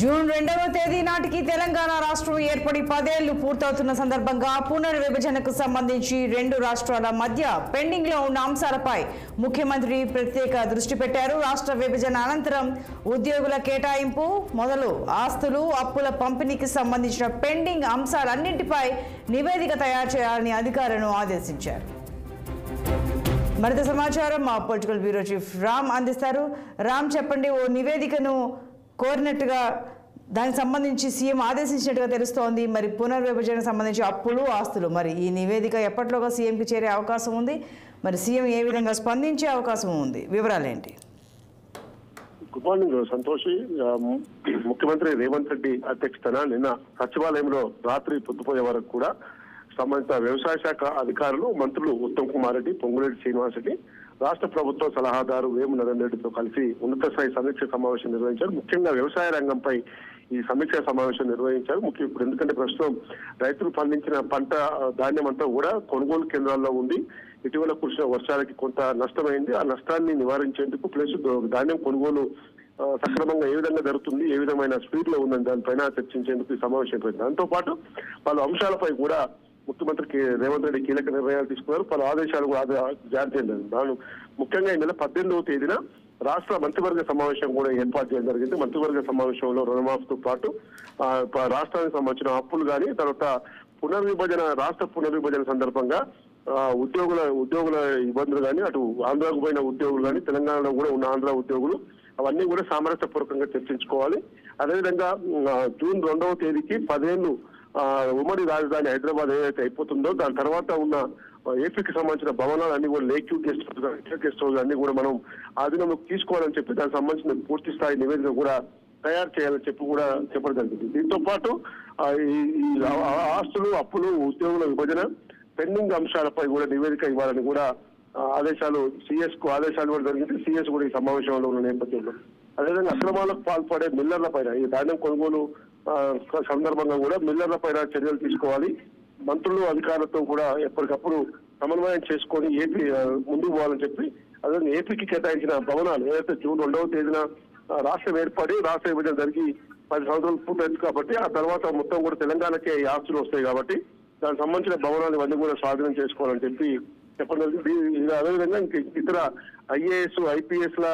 June 2వ తేదీ నాటికి తెలంగాణ రాష్ట్రం ఏర్పడి 10 ఏళ్లు పూర్తవుతున్న సందర్భంగా పునర్విభజనకు సంబంధించి రెండు రాష్ట్రాల మధ్య పెండింగ్ లో ఉన్న అంశాలపై ముఖ్యమంత్రి ప్రత్యేక దృష్టి పెట్టారు. రాష్ట్ర విభజన అనంతరం ఉద్యోగుల కేటాయింపు మొదలు ఆస్తులు అప్పుల పంపిణీకి సంబంధించిన పెండింగ్ అంశాలన్నింటిపై నివేదిక తయారు చేయాలని అధికారులను ఆదేశించారు. మరింత సమాచారం మా పొలిటికల్ బ్యూరో చీఫ్ రామ్ అందిస్తారు. రామ్ చెప్పండి, ఓ నివేదికను కోరినట్టుగా దానికి సంబంధించి సీఎం ఆదేశించినట్టుగా తెలుస్తోంది. మరి పునర్విభజనకు సంబంధించి అప్పులు ఆస్తులు, మరి ఈ నివేదిక ఎప్పట్లోగా సీఎంకి చేరే అవకాశం ఉంది? మరి సీఎం ఏ విధంగా స్పందించే అవకాశం ఉంది? వివరాలు ఏంటి? Good morning Santoshi. ముఖ్యమంత్రి రేవంత్ రెడ్డి అధ్యక్షతన నిన్న సచివాలయంలో రాత్రి పొద్దుపోయే వరకు కూడా సంబంధిత వ్యవసాయ శాఖ అధికారులు, మంత్రులు ఉత్తమ్ కుమార్ రెడ్డి, పొంగులేటి శ్రీనివాస్ రెడ్డి, రాష్ట్ర ప్రభుత్వ సలహాదారు వేము నరేందర్ రెడ్డితో కలిసి ఉన్నత స్థాయి సమీక్ష సమావేశం నిర్వహించారు. ముఖ్యంగా వ్యవసాయ రంగంపై ఈ సమీక్ష సమావేశం నిర్వహించారు. ఇప్పుడు ఎందుకంటే ప్రస్తుతం రైతులు పండించిన పంట ధాన్యం అంతా కూడా కొనుగోలు కేంద్రాల్లో ఉంది. ఇటీవల కురిసిన వర్షాలకి కొంత నష్టమైంది. ఆ నష్టాన్ని నివారించేందుకు ప్లస్ ధాన్యం కొనుగోలు సక్రమంగా ఏ విధంగా జరుగుతుంది, ఏ విధమైన స్పీడ్ లో ఉందని దానిపైన చర్చించేందుకు ఈ సమావేశం అయిపోయింది. దాంతో పాటు పలు అంశాలపై కూడా ముఖ్యమంత్రి రేవంత్ రెడ్డి కీలక నిర్ణయాలు తీసుకున్నారు. పలు ఆదేశాలు కూడా జారీ చేయలేదు. దాని ముఖ్యంగా ఈ నెల 18వ తేదీన రాష్ట్ర మంత్రివర్గ సమావేశం కూడా ఏర్పాటు చేయడం జరిగింది. మంత్రివర్గ సమావేశంలో రుణమాఫీతో పాటు రాష్ట్రానికి సంబంధించిన అప్పులు కానీ, తర్వాత రాష్ట్ర పునర్విభజన సందర్భంగా ఉద్యోగుల ఇబ్బందులు కానీ, అటు ఆంధ్రాకు పోయిన ఉద్యోగులు కానీ, తెలంగాణలో కూడా ఉన్న ఆంధ్ర ఉద్యోగులు అవన్నీ కూడా సామరస్యపూర్వకంగా చర్చించుకోవాలి. అదేవిధంగా జూన్ 2వ తేదీకి 10 ఏళ్లు ఉమ్మడి రాజధాని హైదరాబాద్ ఏదైతే అయిపోతుందో దాని తర్వాత ఉన్న ఏపీకి సంబంధించిన భవనాలు అన్ని కూడా లేక్ గెస్ట్ హౌస్ అన్ని కూడా మనం ఆధీనంలోకి తీసుకోవాలని చెప్పి దానికి సంబంధించిన పూర్తి స్థాయి నివేదిక కూడా తయారు చేయాలని చెప్పి కూడా చెప్పడం జరిగింది. దీంతో పాటు ఈ ఆస్తులు అప్పులు ఉద్యోగుల విభజన పెండింగ్ అంశాలపై కూడా నివేదిక ఇవ్వాలని కూడా ఆదేశాలు సిఎస్ కు ఆదేశాలు కూడా జరిగింది. సిఎస్ కూడా ఈ సమావేశంలో ఉన్న నేపథ్యంలో అదేవిధంగా అక్రమాలకు పాల్పడే మిల్లర్ల పైన ఈ ధాన్యం కొనుగోలు సందర్భంగా కూడా మిల్లర్ల పైన చర్యలు తీసుకోవాలి. మంత్రులు అధికారులతో కూడా ఎప్పటికప్పుడు సమన్వయం చేసుకొని ఏపీ ముందుకు పోవాలని చెప్పి అదే ఏపీకి కేటాయించిన భవనాలు ఏదైతే జూన్ 2వ తేదీన రాష్ట్రం ఏర్పడి రాష్ట్ర విభజన జరిగి 10 సంవత్సరాలు పూర్తయింది కాబట్టి ఆ తర్వాత మొత్తం కూడా తెలంగాణకే ఈ ఆస్తులు వస్తాయి కాబట్టి దానికి సంబంధించిన భవనాలు ఇవన్నీ కూడా స్వాధీనం చేసుకోవాలని చెప్పి చెప్పడం జరిగింది. అదేవిధంగా ఇతర ఐఏఎస్ ఐపీఎస్ ల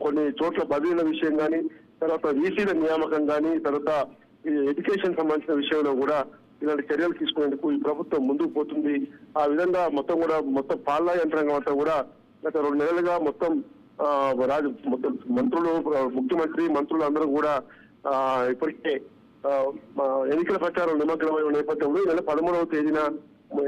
కొన్ని చోట్ల బదిలీల విషయం కానీ, తర్వాత వీసీల నియామకం కానీ, తర్వాత ఎడ్యుకేషన్ సంబంధించిన విషయంలో కూడా ఇలాంటి చర్యలు తీసుకునేందుకు ఈ ప్రభుత్వం ముందుకు పోతుంది. ఆ విధంగా మొత్తం పాలనా యంత్రాంగం అంతా కూడా గత 2 నెలలుగా మొత్తం మంత్రులు, ముఖ్యమంత్రి మంత్రులు అందరూ కూడా ఇప్పటికే ఎన్నికల ప్రచారం నిమగ్నమైన నేపథ్యంలో ఈ నెల 13వ తేదీన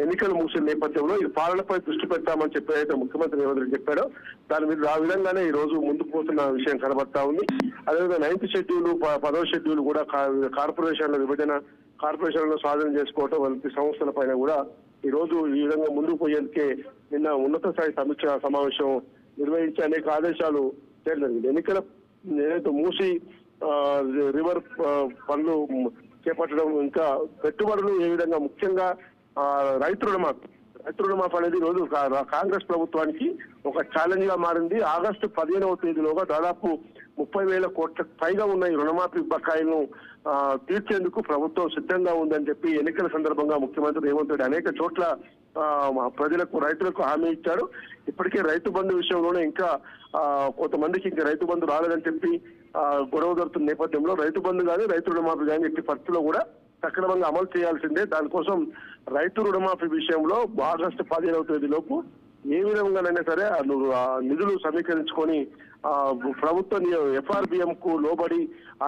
ఎన్నికలు ముగిసిన నేపథ్యంలో ఈ పాలనపై దృష్టి పెట్టామని చెప్పి అయితే ముఖ్యమంత్రి రేవంత్ రెడ్డి చెప్పాడో దాని మీద ఆ విధంగానే ఈ రోజు ముందుకు పోతున్న విషయం కనబడతా ఉంది. అదేవిధంగా 9th షెడ్యూల్ 10వ షెడ్యూల్ కూడా కార్పొరేషన్ల విభజన, కార్పొరేషన్లను స్వాధీనం చేసుకోవటం వంటి సంస్థల పైన కూడా ఈ రోజు ఈ విధంగా ముందుకు పోయేందుకే నిన్న ఉన్నత స్థాయి సమీక్ష సమావేశం నిర్వహించి అనేక ఆదేశాలు చేయడం జరిగింది. ఎన్నికల ఏదైతే మూసి రివర్ పనులు చేపట్టడం, ఇంకా పెట్టుబడులు ఏ విధంగా ముఖ్యంగా రైతు రుణమాఫీ అనేది రోజు కాంగ్రెస్ ప్రభుత్వానికి ఒక ఛాలెంజ్ గా మారింది. ఆగస్టు 15వ తేదీలోగా దాదాపు 30,000 కోట్లకు పైగా ఉన్న ఈ రుణమాఫీ బకాయిలను తీర్చేందుకు ప్రభుత్వం సిద్ధంగా ఉందని చెప్పి ఎన్నికల సందర్భంగా ముఖ్యమంత్రి రేవంత్ రెడ్డి అనేక చోట్ల రైతులకు హామీ ఇచ్చాడు. ఇప్పటికే రైతు బంధు విషయంలోనే ఇంకా కొంతమందికి ఇంకా రైతు బంధు రాలేదని చెప్పి గొడవ జరుగుతున్న నేపథ్యంలో రైతు బంధు కానీ రైతు రుణమాఫీ కానీ ఎట్టి పరిస్థితుల్లో కూడా సక్రమంగా అమలు చేయాల్సిందే. దానికోసం రైతు రుణమాఫీ విషయంలో ఆగస్టు 15వ తేదీలోపు ఏ విధంగానైనా సరే నిధులు సమీకరించుకొని ప్రభుత్వ FRBM కు లోబడి,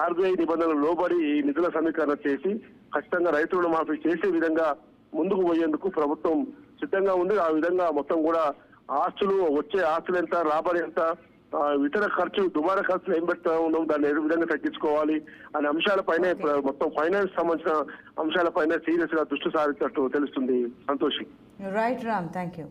RBI నిబంధనలు లోబడి ఈ నిధుల సమీకరణ చేసి ఖచ్చితంగా రైతు రుణమాఫీ చేసే విధంగా ముందుకు పోయేందుకు ప్రభుత్వం సిద్ధంగా ఉంది. ఆ విధంగా మొత్తం కూడా వచ్చే ఆస్తులు ఎంత, రాబడి ఎంత, ఇతర దుబారా ఖర్చులు ఏం పెడతా ఉన్నాం, దాన్ని ఏ విధంగా తగ్గించుకోవాలి అనే అంశాలపైనే మొత్తం ఫైనాన్స్ సంబంధించిన అంశాలపైన సీరియస్ గా దృష్టి సారించినట్టు తెలుస్తుంది. Santoshi. Right Ram, thank you.